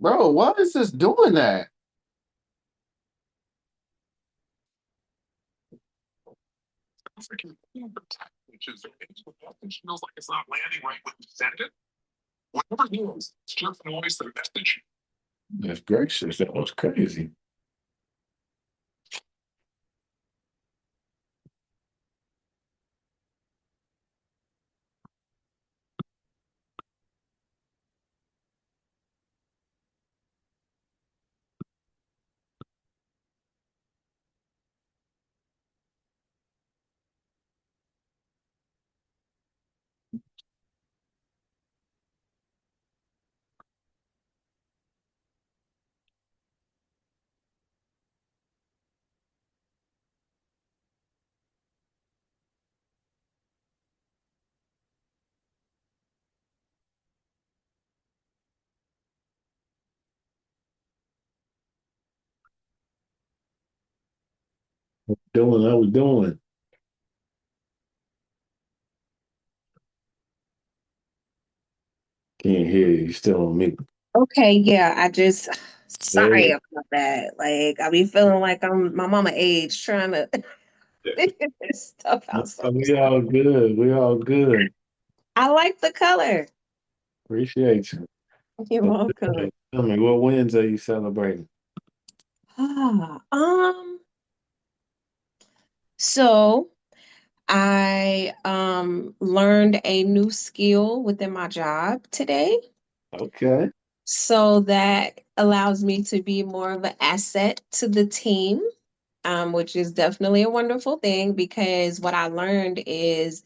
Bro, why is this doing that? Freaking which is message feels like it's not landing right when you send it. Whatever it is, it's just noise the message. That's gracious. That was crazy. Doing, I was doing. Can't hear you. You still on me. Okay, yeah, I just There sorry you about that. Like I be feeling like I'm my mama age trying to figure this stuff go. out. So We all good. We all good. I like the color. Appreciate you. You're So welcome. tell me, what wins are you celebrating? Ah, so I learned a new skill within my job today. Okay. So that allows me to be more of an asset to the team, which is definitely a wonderful thing because what I learned is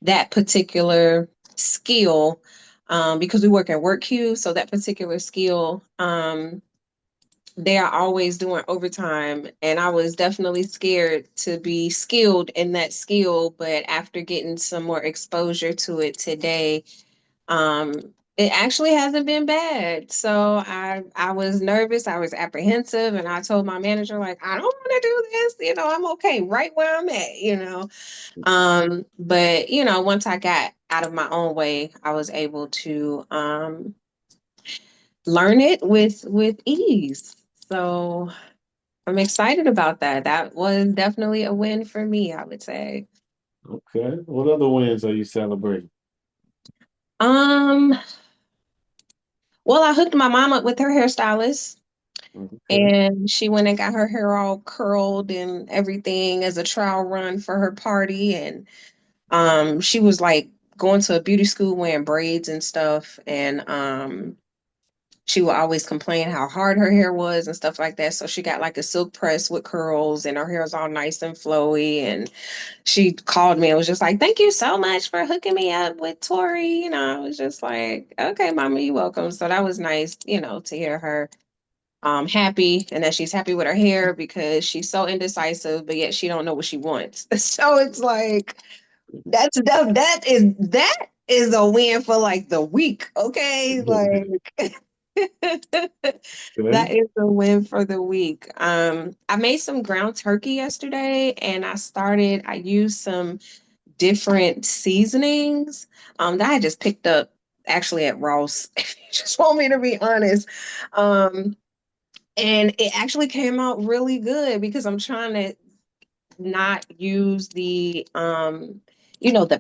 that particular skill, because we work in work queues, so that particular skill, they are always doing overtime. And I was definitely scared to be skilled in that skill, but after getting some more exposure to it today, um, it actually hasn't been bad. So I was nervous, I was apprehensive, and I told my manager, like, I don't want to do this, I'm okay right where I'm at. But once I got out of my own way, I was able to learn it with ease. So I'm excited about that. That was definitely a win for me, I would say. Okay. What other wins are you celebrating? Um, well, I hooked my mom up with her hairstylist, Okay. and she went and got her hair all curled and everything as a trial run for her party. And she was like going to a beauty school wearing braids and stuff. And she would always complain how hard her hair was and stuff like that. So she got like a silk press with curls, and her hair is all nice and flowy. And she called me and was just like, "Thank you so much for hooking me up with Tori." I was just like, "Okay, mama, you're welcome." So that was nice, to hear her happy, and that she's happy with her hair because she's so indecisive, but yet she don't know what she wants. So it's like that is a win for like the week, okay? Like Okay. that is a win for the week. I made some ground turkey yesterday, and I used some different seasonings that I just picked up actually at Ross. If you just want me to be honest. And it actually came out really good because I'm trying to not use the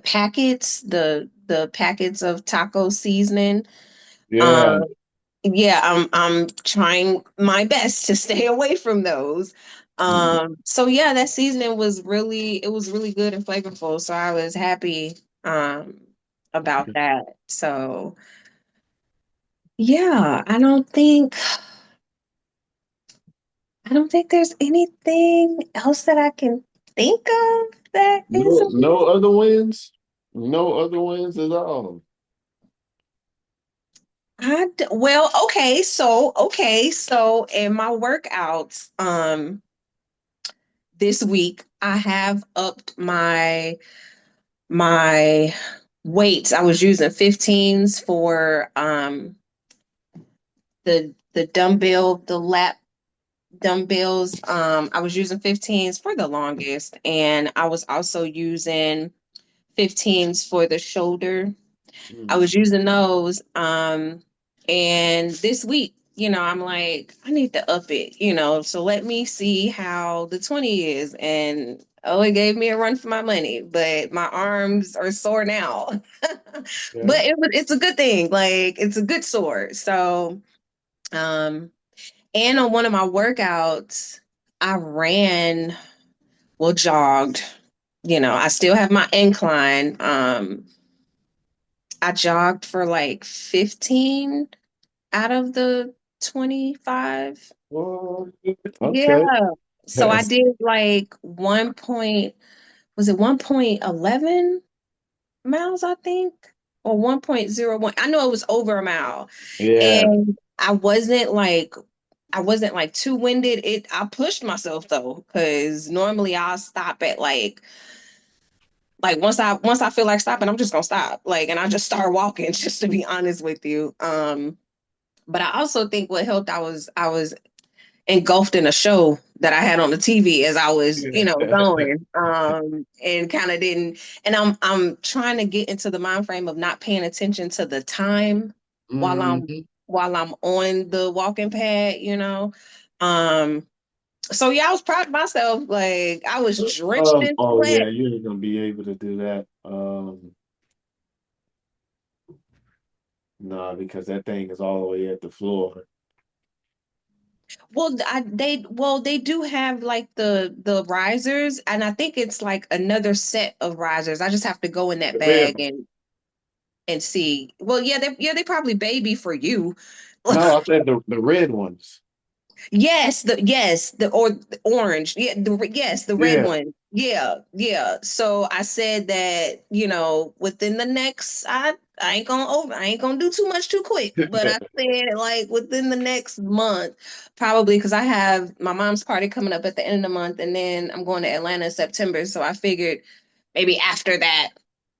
packets, the packets of taco seasoning. Yeah. Um, yeah, I'm trying my best to stay away from those. So yeah, that seasoning was really good and flavorful. So I was happy about that. So yeah, I don't think there's anything else that I can think of that is No, no other wins? No other wins at all. well, okay, so in my workouts this week I have upped my weights. I was using 15s for the lap dumbbells. I was using 15s for the longest, and I was also using 15s for the shoulder. I Mm. was using those. And this week I'm like, I need to up it. So let me see how the 20 is. And oh, it gave me a run for my money, but my arms are sore now. Yeah. But it's a good thing. Like it's a good sore. So, um, and on one of my workouts, I ran, well, jogged. I still have my incline. I jogged for like 15 out of the 25. Well, Yeah. okay. So I Yes. did like was it 1.11 miles, I think, or 1.01. I know it was over a mile. Yeah. And I wasn't like too winded. I pushed myself though, because normally I'll stop at like once I feel like stopping, I'm just gonna stop. Like, and I just start walking, just to be honest with you. But I also think what helped, I was engulfed in a show that I had on the TV as I was, Yeah. going, and kind of didn't. And I'm trying to get into the mind frame of not paying attention to the time while I'm Mhm. while I'm on the walking pad. Um, so yeah, I was proud of myself. Like I was drenched in Oh sweat. yeah, you're gonna be able to do that. No, because that thing is all the way at the floor. Well, they do have like the risers, and I think it's like another set of risers. I just have to go in that The red bag one. and see. Well, yeah, they probably baby for you. No, I said the red ones. Yes, or the orange. Yeah, the red Yeah. one. Yeah, yeah. So I said that, within the next I ain't gonna do too much too quick, but I said like within the next month, probably because I have my mom's party coming up at the end of the month, and then I'm going to Atlanta in September. So I figured maybe after that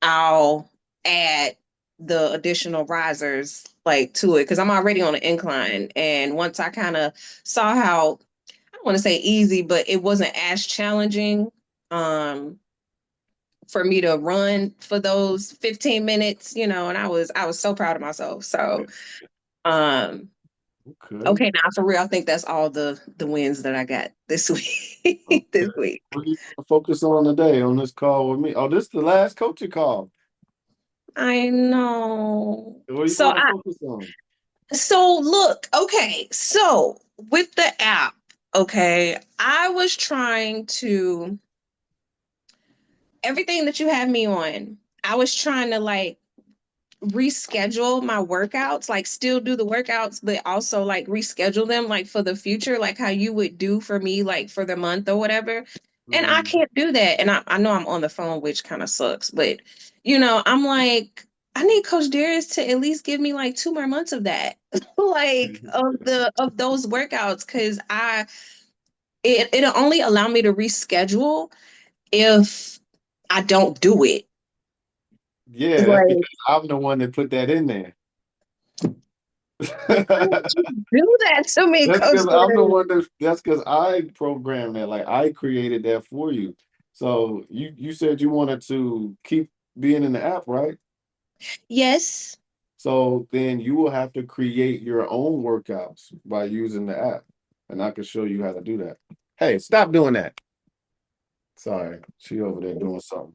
I'll add the additional risers like to it, because I'm already on an incline. And once I kind of saw how, I don't want to say easy, but it wasn't as challenging um for me to run for those 15 minutes, and I was so proud of myself. So um Okay. okay, now for real, I think that's all the wins that I got this week. Okay. this week. What do you want to focus on today on this call with me? Oh, this is the last coaching call. I know. What do you So want to I focus on? so look, okay. So with the app, okay, I was trying to, everything that you have me on, I was trying to like reschedule my workouts, like still do the workouts, but also like reschedule them like for the future, like how you would do for me, like for the month or whatever. And I Mhm. can't do that. And I know I'm on the phone, which kind of sucks, but I'm like, I need Coach Darius to at least give me like 2 more months of that, like of those workouts, because it'll only allow me to reschedule if I don't do it. Yeah, that's Like, because I'm the one that put that in there. why would you do that to me, That's Coach because I'm the Darius? one that's because I programmed that. Like I created that for you. So you said you wanted to keep being in the app, right? Yes. So then you will have to create your own workouts by using the app. And I can show you how to do that. Hey, stop doing that. Sorry, she over there doing something.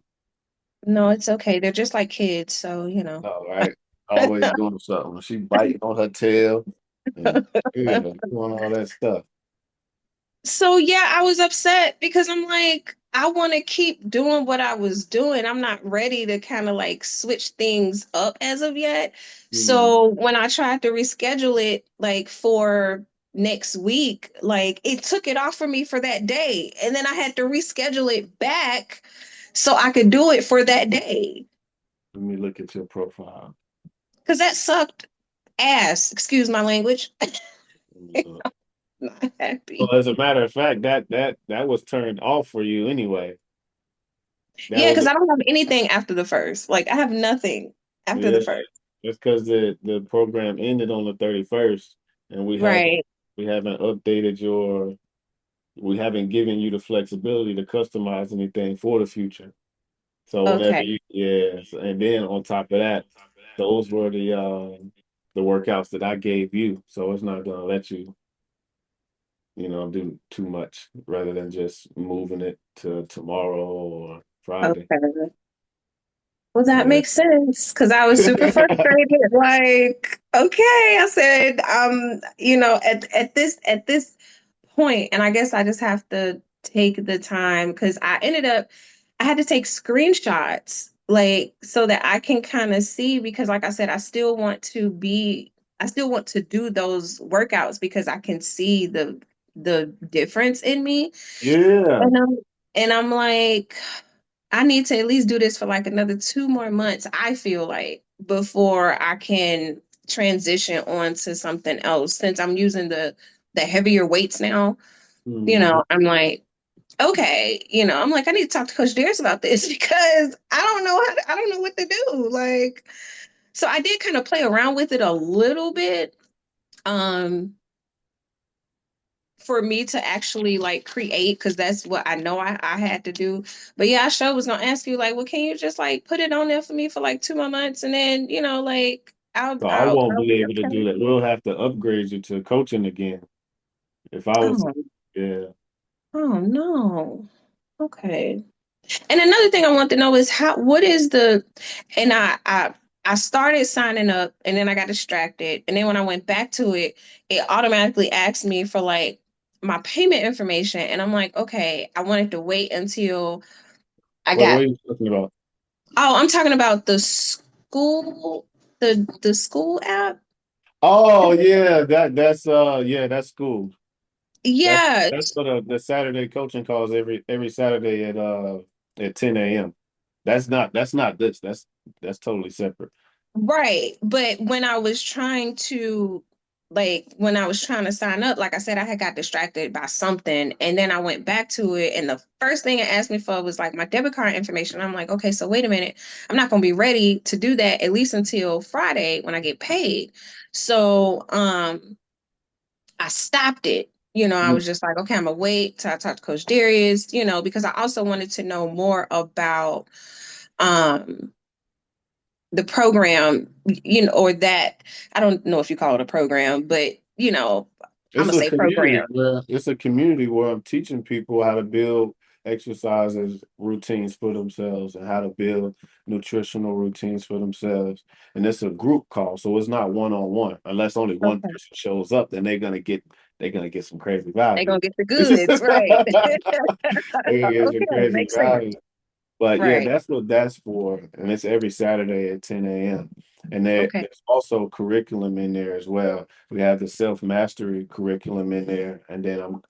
No, it's okay. They're just like kids, so. All right. Always doing something. She biting on her tail and yeah, doing all that stuff. So yeah, I was upset because I'm like, I want to keep doing what I was doing. I'm not ready to kind of like switch things up as of yet. Mhm. So when I tried to reschedule it like for next week, like it took it off for me for that day. And then I had to reschedule it back so I could do it for that day. Let me look at your profile. Because that sucked ass. Excuse my language. Let me look. Not happy. Well, as a matter of fact, that was turned off for you anyway. That Yeah, was because I don't have anything after the first. Like I have nothing after yeah. the first. That's because the program ended on the 31st, and Right. we haven't updated your we haven't given you the flexibility to customize anything for the future. So whenever Okay. you yes, and then on top of that, those were the the workouts that I gave you. So it's not gonna let you, do too much rather than just moving it to tomorrow or Friday. Okay. Well, that Yeah. makes sense because I was super frustrated. Like, okay, I said, at this point, and I guess I just have to take the time because I had to take screenshots, like, so that I can kind of see because, like I said, I still want to do those workouts because I can see the difference in me, Yeah. and I'm like. I need to at least do this for like another 2 more months, I feel like, before I can transition on to something else. Since I'm using the heavier weights now, Mhm. I'm like, okay, I'm like, I need to talk to Coach Darius about this because I don't know what to do. Like, so I did kind of play around with it a little bit. Um, for me to actually like create because that's what I know I had to do. But yeah, I sure was gonna ask you like, well, can you just like put it on there for me for like 2 more months and then like So I won't I'll be be able to do okay. that. We'll have to upgrade you to coaching again. If I was, Oh, yeah. oh no. Okay. And another thing I want to know is what is and I started signing up and then I got distracted. And then when I went back to it, it automatically asked me for like my payment information. And I'm like, okay, I wanted to wait until I What got, are you talking about? oh, I'm talking about the school app. Oh yeah, that's cool. That's Yes. for the Saturday coaching calls every Saturday at 10 a.m. That's not this. That's totally separate. Right. But when I was trying to sign up, like I said, I had got distracted by something. And then I went back to it. And the first thing it asked me for was like my debit card information. I'm like, okay, so wait a minute. I'm not going to be ready to do that at least until Friday when I get paid. So, I stopped it. I Mm. was just like, okay, I'm gonna wait till I talk to Coach Darius, because I also wanted to know more about um the program, or that I don't know if you call it a program, but I'm gonna say program. It's a community where I'm teaching people how to build exercises routines for themselves and how to build nutritional routines for themselves. And it's a group call, so it's not one on one. Unless only one Okay. person shows up, then they're gonna get some crazy They're value. gonna get the They're goods, right? gonna get some Okay, crazy makes sense. value. But yeah, Right. that's what that's for. And it's every Saturday at 10 a.m. And Okay. there's also curriculum in there as well. We have the self-mastery curriculum in there. And then I'm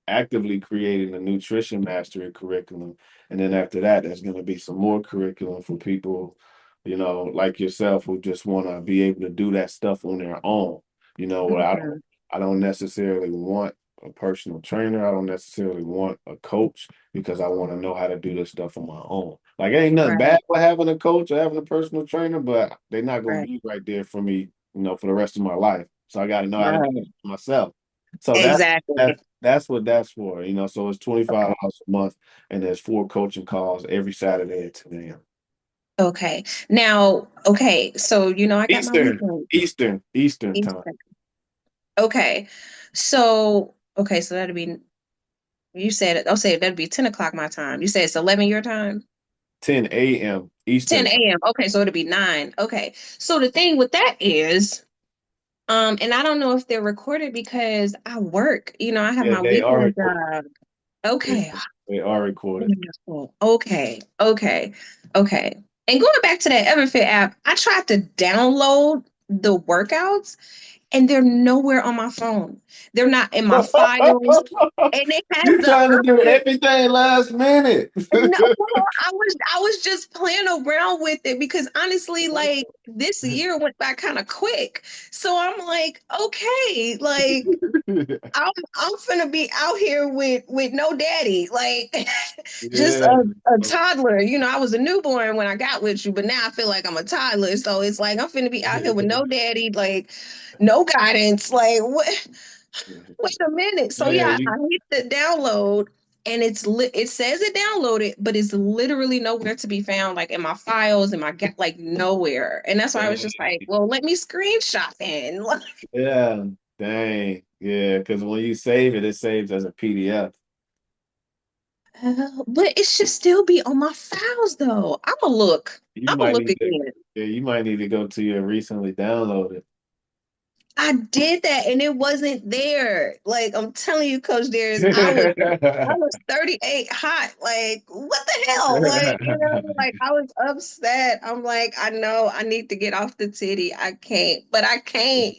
actively creating a nutrition mastery curriculum. And then after that, there's going to be some more curriculum for people, like yourself who just want to be able to do that stuff on their own. Where Mhm. I don't necessarily want a personal trainer. I don't necessarily want a coach because I want to know how to do this stuff on my own. Like, ain't nothing bad Right. with having a coach or having a personal trainer, but they're not going to Right. be right there for me, for the rest of my life. So I got to know how to do Right. it myself. So Exactly. that's what that's for. So it's Okay. $25 a month, and there's 4 coaching calls every Saturday at 10 a.m. Okay. Now, okay, so I got my Eastern, weekend. Eastern time, Okay. So that'd be, you said, I'll say that'd be 10 o'clock my time. You said it's 11 your time? 10 a.m. 10 Eastern time. a.m. Okay, so it'd be 9. Okay. So the thing with that is, and I don't know if they're recorded because I work, I have Yeah, my they are weekend recorded. job. They, Okay. they are recorded. Wonderful. Okay. Okay. Okay. And going back to that Everfit app, I tried to download the workouts and they're nowhere on my phone. They're not in my files. And it has You the trying to do option. everything last minute. No, well, I was just playing around with it because honestly, like this year went by kind of quick. So I'm like, okay, like I'm finna be out here with no daddy, like just Yeah. a toddler. I was a newborn when I got with you, but now I feel like I'm a toddler. So it's like I'm finna be out here with no daddy, like no guidance. Like what? Wait a minute. So Yeah, yeah, I hit the download, and it says it downloaded, but it's literally nowhere to be found, like in my files, in my like nowhere. And that's why I was just Dang. like, well, let me screenshot then. Yeah, dang. Yeah, because when you save it, it saves as a PDF. But it should still be on my files though. I'ma look. You I'ma might look need to, again. yeah, you might need to go to your recently downloaded. I did that and it wasn't there. Like I'm telling you, Coach Darius, I was 38 hot. Like, what the hell? Like, like I was upset. I'm like, I know I need to get off the titty. I can't, but I can't.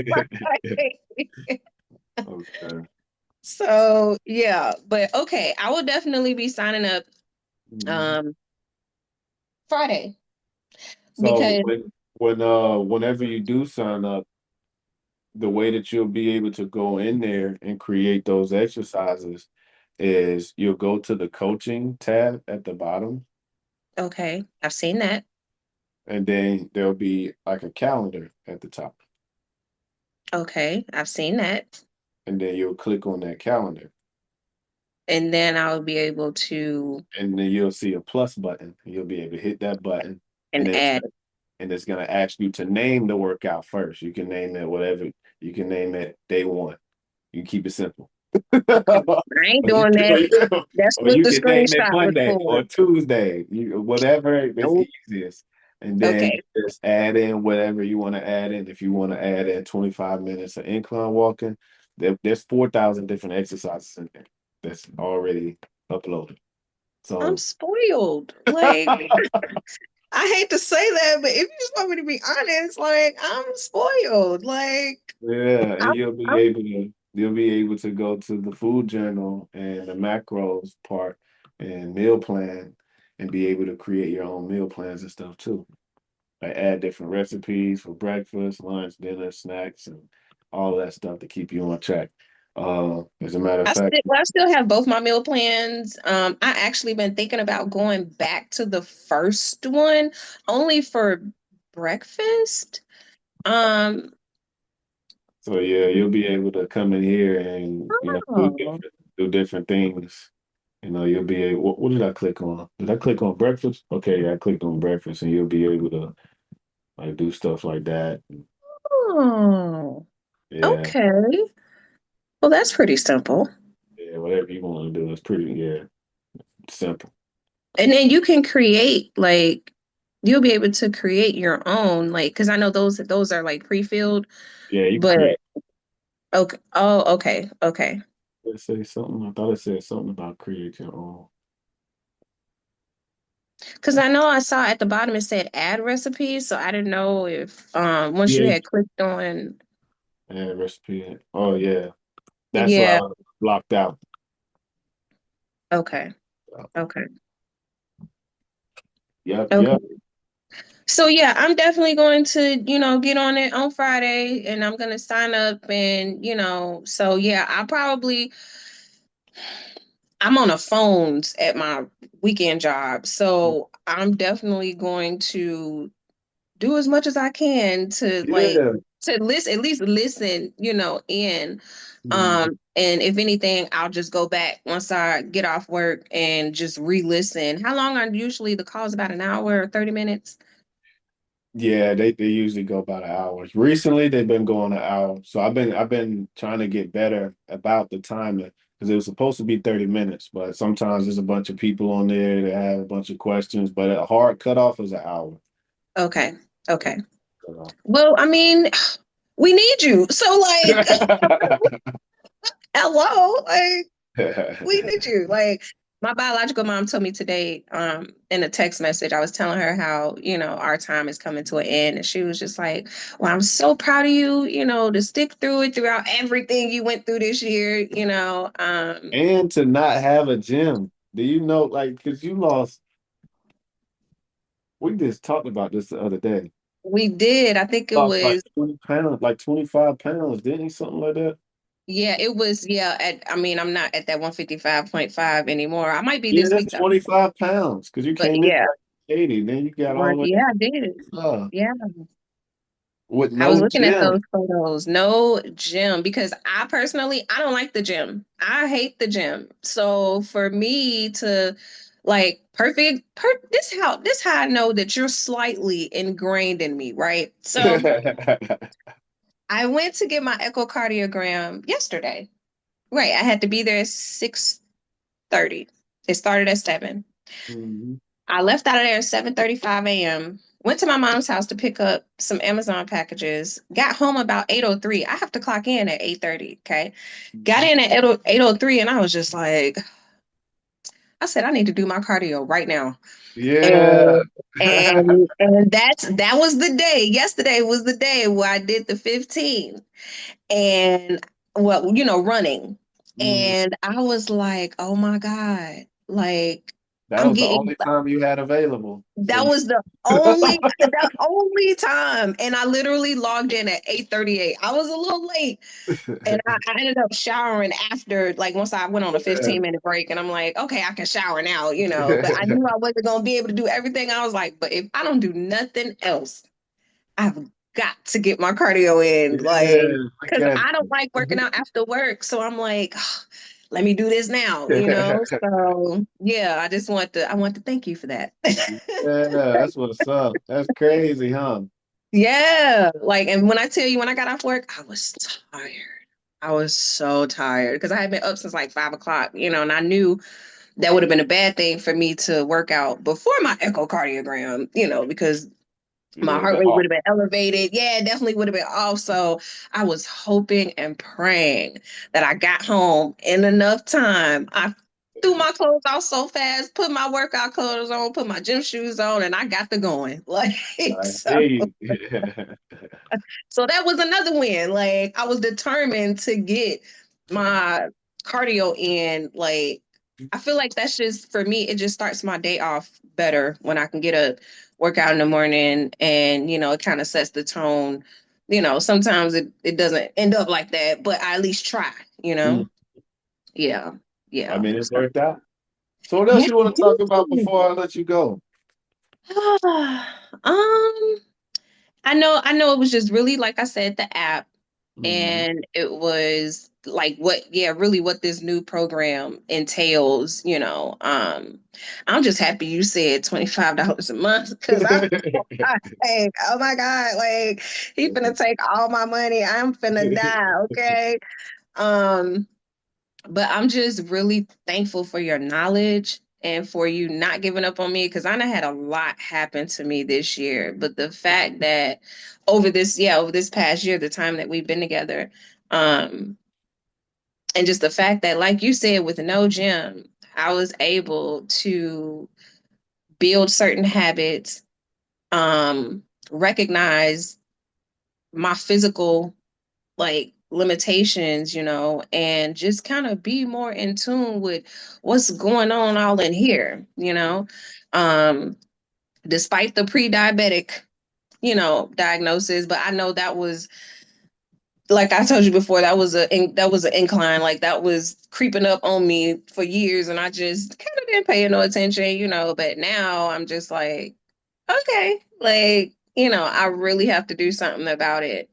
Like, I can't. Okay. So yeah, but okay, I will definitely be signing up Mhm. um Friday So because whenever you do sign up, the way that you'll be able to go in there and create those exercises is you'll go to the coaching tab at the bottom, okay, I've seen that. and then there'll be like a calendar at the top. Okay, I've seen that. And then you'll click on that calendar. And then I'll be able to And then you'll see a plus button. You'll be able to hit that button, and and add. it's gonna ask you to name the workout first. You can name it whatever. You can name it day one. You keep it simple. Okay. I ain't doing that. That's Or what you the can name it screenshot was Monday for. or Tuesday. Whatever is Nope. easiest. And then Okay. you just add in whatever you want to add in. If you want to add in 25 minutes of incline walking, there's 4,000 different exercises in there that's already uploaded. I'm So spoiled. Like, I hate to say that, but if you just want me to be honest, like, I'm spoiled. Like, yeah, and I'm, I'm you'll be able to go to the food journal and the macros part and meal plan and be able to create your own meal plans and stuff too. Like add different recipes for breakfast, lunch, dinner, snacks, and all that stuff to keep you on track. As a matter of fact, I still have both my meal plans. I actually been thinking about going back to the first one only for breakfast. Um, so yeah, you'll be able to come in here and oh, do different things. You'll be able. What did I click on? Did I click on breakfast? Okay, yeah, I clicked on breakfast, and you'll be able to like do stuff like that. oh, Yeah, okay. Well, that's pretty simple. yeah, whatever you want to do is pretty simple. And then you can create like you'll be able to create your own like because I know those are like pre-filled, Yeah, you can but create. okay. Oh, okay, okay. Let's say something. I thought it said something about create your own. Because I know I saw at the bottom it said add recipes, so I didn't know if once you Yeah, had clicked on add recipe. Oh yeah, that's why I yeah, was blocked out. okay, okay, Yep, yep. okay. So yeah, I'm definitely going to, get on it on Friday and I'm gonna sign up and so yeah, I'm on the phones at my weekend job. So I'm definitely going to do as much as I can to like Yeah. to listen, at least listen, in. Mhm. And if anything, I'll just go back once I get off work and just re-listen. How long are usually the calls? About an hour or 30 minutes? Yeah, they usually go about an hour. Recently, they've been going an hour. So I've been trying to get better about the timing because it was supposed to be 30 minutes, but sometimes there's a bunch of people on there that have a bunch of questions. But a hard cutoff is an hour. Okay. Okay. Cutoff. Well, I mean, we need you. So like, hello, like we need you. Like my biological mom told me today, in a text message, I was telling her how, our time is coming to an end. And she was just like, well, I'm so proud of you, to stick through it throughout everything you went through this year. And to not have a gym. Do you know, like, because you lost, we just talked about this the other day. We did. I think it Lost like was, 20 pounds, like 25 pounds, didn't he? Something like that. yeah, it was, yeah. I mean, I'm not at that 155.5 anymore. I might be Yeah, this that's week though. 25 pounds because you But came in yeah, like 80, then you got all the way yeah, I did. to 55. Yeah. With I was no looking at those gym. photos. No gym because I personally I don't like the gym. I hate the gym. So for me to like this how I know that you're slightly ingrained in me, right? So I went to get my echocardiogram yesterday. Right, I had to be there at 6:30. It started at 7. Mhm. I left out of there at 7:35 a.m. Went to my mom's house to pick up some Amazon packages. Got home about 8:03. I have to clock in at 8:30, okay? Got in at 8:03 and I was just like, I said I need to do my cardio right now. Yeah. And that was the day. Yesterday was the day where I did the 15 and well, running. Mhm. And I was like, oh my God, like That I'm was the getting only time you had available. So that you was the only time. And I literally logged in at 8:38. I was a little late. And I ended up showering after, like once I went on a yeah. 15-minute break, and I'm like, okay, I can shower now. But I knew I wasn't gonna be able to do everything. I was like, but if I don't do nothing else, I've got to get my cardio in, Yeah, like, look because at I don't like working out after work. So I'm like, let me do this now. you. So yeah, I want to thank you for that. Yeah, that's what's up. That's crazy, huh? Yeah, like, and when I tell you, when I got off work, I was tired. I was so tired because I had been up since like 5 o'clock, and I knew that would have been a bad thing for me to work out before my echocardiogram, because You my would have heart been rate would off. have been elevated. Yeah, it definitely would have been off. So I was hoping and praying that I got home in enough time. I threw my clothes out so fast, put my workout clothes on, put my gym shoes on, and I got to going. Like, I so see. so that was another win. Like, I was determined to get my cardio in. Like, I feel like that's just for me, it just starts my day off better when I can get a workout in the morning and it kind of sets the tone. Sometimes it doesn't end up like that, but I at least try. Mm, Yeah. I Yeah. mean, it So, worked out. So what else yeah. you want to talk about before I let you go? um I know it was just really, like I said, the app, Mhm. and it was like really what this new program entails. I'm just happy you said $25 a month because I think, oh my God, like he finna take all my money. I'm finna die, okay? Um, but I'm just really thankful for your knowledge and for you not giving up on me because I done had a lot happen to me this year. But the fact that over this past year, the time that we've been together, um, and just the fact that, like you said, with no gym, I was able to build certain habits, recognize my physical like limitations, and just kind of be more in tune with what's going on all in here. Um, Despite the pre-diabetic, diagnosis, but I know that was, like I told you before, that was an incline, like that was creeping up on me for years, and I just kind of didn't pay no attention. But now I'm just like, okay, like, I really have to do something about it.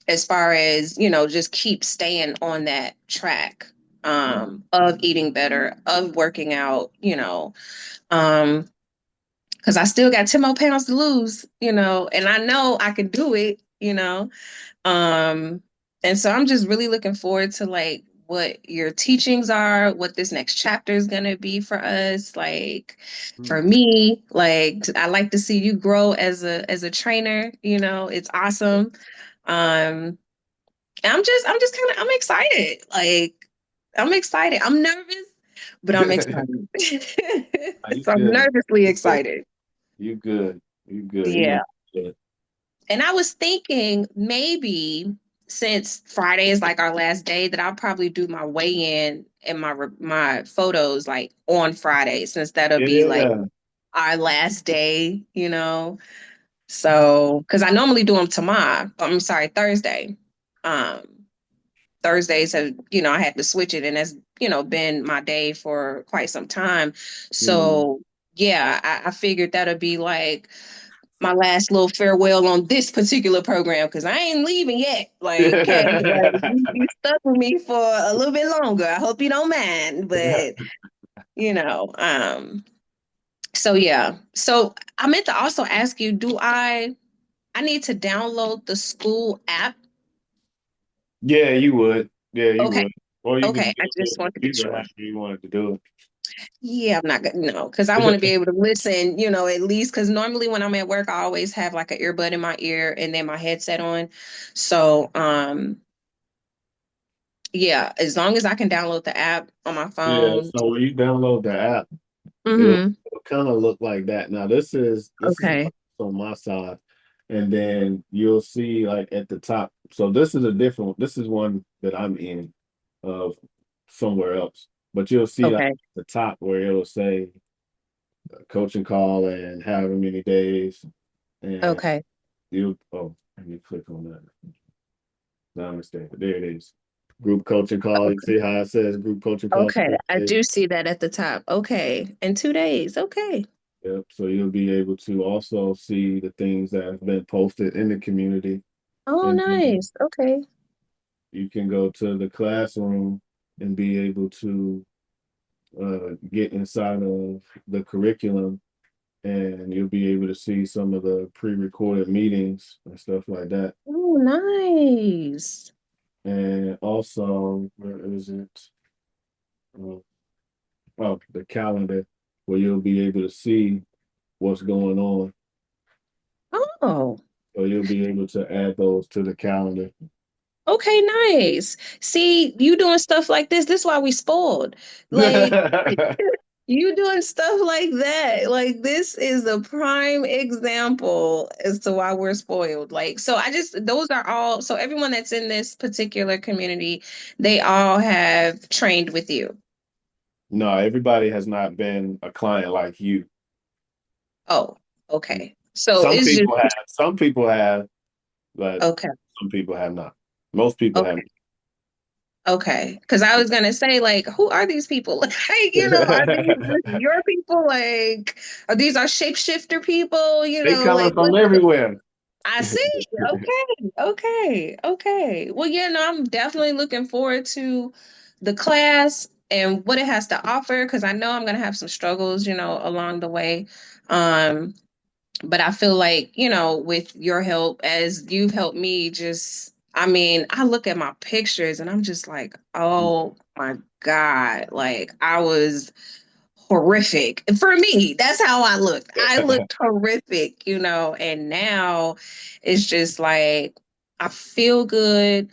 As far as, just keep staying on that track of eating better, of working out, because I still got 10 more pounds to lose, and I know I can do it. Um, and so I'm just really looking forward to like what your teachings are, what this next chapter is going to be for us. Like for me, like I like to see you grow as a trainer, it's awesome. Um, I'm excited. Like, I'm excited. I'm nervous, but I'm excited. Are you So I'm good? nervously You good? excited. You good? You good? You gonna Yeah. be good. And I was thinking maybe since Friday is like our last day that I'll probably do my weigh-in and my photos like on Friday since that'll be like Yeah. our last day. So, because I normally do them tomorrow. I'm sorry, Thursday. Um, Thursdays have, I had to switch it, and that's been my day for quite some time. Mm. So yeah, I figured that'll be like my last little farewell on this particular program because I ain't leaving yet. Like, hey, like you stuck with me for a little bit longer. I hope you don't mind, but you know, so yeah. So I meant to also ask you, do I need to download the school app? Yeah, you would. Yeah, you Okay, would. Or you could okay. do I it just on the want to be computer, sure. however you wanted to do Yeah, I'm not gonna no, because I want to it. be able to listen, at least because normally when I'm at work, I always have like an earbud in my ear and then my headset on. So, yeah, as long as I can download the app on my Yeah, phone. so when you download the app, Mm-hmm. it'll kind of look like that. Now this is Okay. on my side, and then you'll see like at the top. So this is one that I'm in of somewhere else. But you'll see like Okay. at the top where it'll say coaching call and however many days, and Okay. let me click on that. No mistake. There it is. Group coaching call. You see how it says group coaching call? Okay. I do see that at the top. Okay. In 2 days. Okay. Yep. So you'll be able to also see the things that have been posted in the community. Oh, And then nice. Okay. you can go to the classroom and be able to get inside of the curriculum, and you'll be able to see some of the pre-recorded meetings and stuff like that. Oh, nice. And also, where is it? Uh, oh, the calendar, where you'll be able to see what's going on. Oh. So you'll be able to add those to the calendar. Okay, nice. See, you doing stuff like this. This is why we spoiled. Like you doing stuff like that. Like this is a prime example as to why we're spoiled. Like, so I just those are all so everyone that's in this particular community, they all have trained with you. No, everybody has not been a client like you. Oh, okay. So it's just Some people have, but okay. some people have not. Most people have. Okay. Okay, because I was gonna say, like, who are these people? Like, are these your people? Like, are these our shapeshifter people? They coming Like, what? from everywhere. I see. Okay, okay, okay. Well, yeah, no, I'm definitely looking forward to the class and what it has to offer because I know I'm gonna have some struggles, along the way. Um, but I feel like, with your help, as you've helped me, just, I mean, I look at my pictures and I'm just like, oh my God, like I was horrific. For me, that's how I looked. I looked horrific, and now it's just like, I feel good.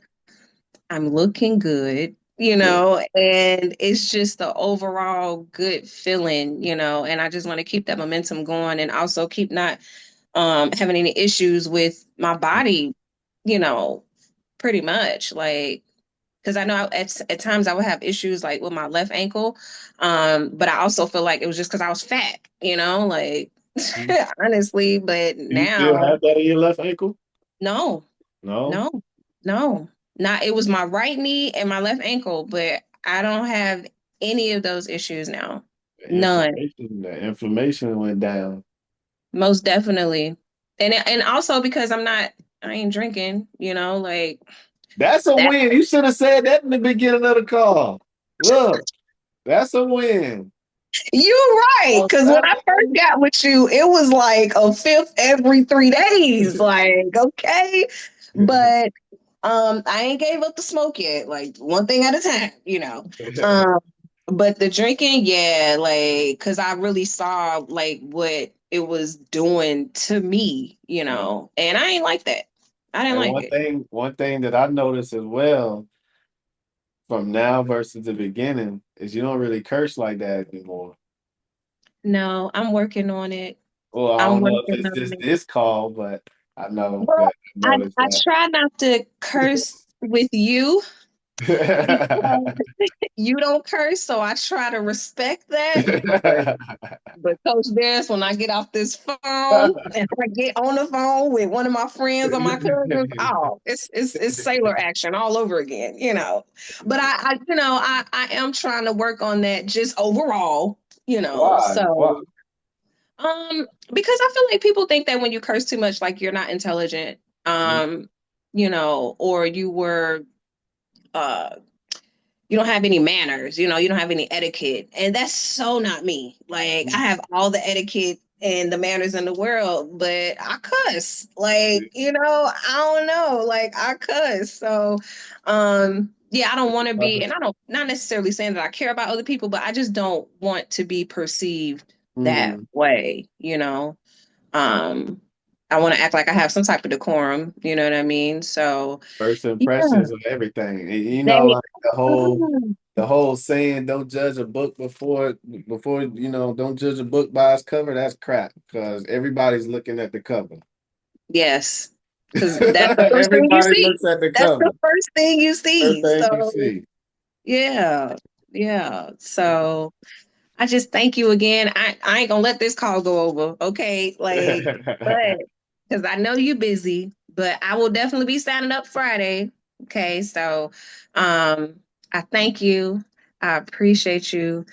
I'm looking good. Yeah. And it's just the overall good feeling, and I just want to keep that momentum going and also keep not having any issues with my body, you know, pretty much like because I know at times I would have issues like with my left ankle, but I also feel like it was just because I was fat, like Do honestly. But you still now, have that in your left ankle? no, No. no, no, not it was my right knee and my left ankle, but I don't have any of those issues now, none. The inflammation went down. Most definitely. And also because I ain't drinking, like That's a that. win. You should have said that in the beginning of the call. Look, that's a win. You're right. Cause when I first got with you, it was like a fifth every 3 days. Like, okay. But I ain't gave up the smoke yet. Like one thing at a time. Um, but the drinking, yeah, like cause I really saw like what it was doing to me, and I ain't like that. I didn't And like it. one thing that I noticed as well from now versus the beginning is you don't really curse like that anymore. No, I'm working on it. Well, I I'm don't know if working it's on just it. this call, but I know Well, that I noticed I try not to curse with you that. because you don't curse, so I try to respect that. But Coach Darius, when I get off this phone and I get on the phone with one of my friends or my cousins, oh, it's sailor action all over again. But I am trying to work on that just overall. Why? Why? So Because I feel like people think that when you curse too much, like you're not intelligent, Mhm. or uh you don't have any manners, you don't have any etiquette. And that's so not me. Like I have all the etiquette and the manners in the world, but I cuss. Like, I don't know. Like I cuss. So yeah, I don't want to be, and I don't not necessarily saying that I care about other people, but I just don't want to be perceived that Mhm. way. Um I want to act like I have some type of decorum, you know what I mean? So First yeah. impressions of everything. And They like the whole saying, don't judge a book before don't judge a book by its cover. That's crap because everybody's looking at the cover. Yes, because that's the first thing you Everybody see. looks at the That's the cover. first thing you First see. thing you So, see. yeah, yeah. So, I just thank you again. I ain't gonna let this call go over, okay? Like, but because I know you're busy, but I will definitely be signing up Friday. Okay, so I thank you. I appreciate you.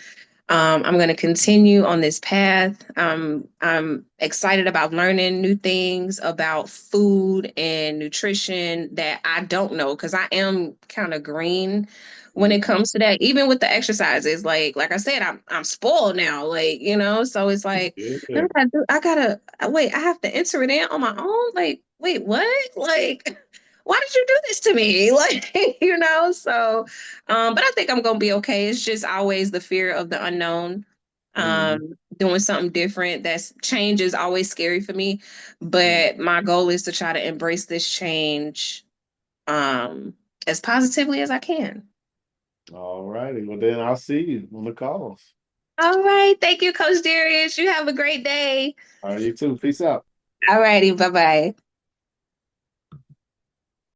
I'm going to continue on this path. I'm excited about learning new things about food and nutrition that I don't know because I am kind of green when it comes to that. Even with the exercises, like I said, I'm spoiled now. So it's like Yeah. what do I do? I gotta wait. I have to enter it in on my own. Like, wait, what? Like, why did you do this to me? So but I think I'm gonna be okay. It's just always the fear of the unknown. Mhm. Doing something different. That's change is always scary for me. Mhm. But my goal is to try to embrace this change as positively as I can. All righty. Well, then I'll see you on the calls. All right. Thank you, Coach Darius. You have a great day. All right, you too. Peace out. All righty. Bye bye.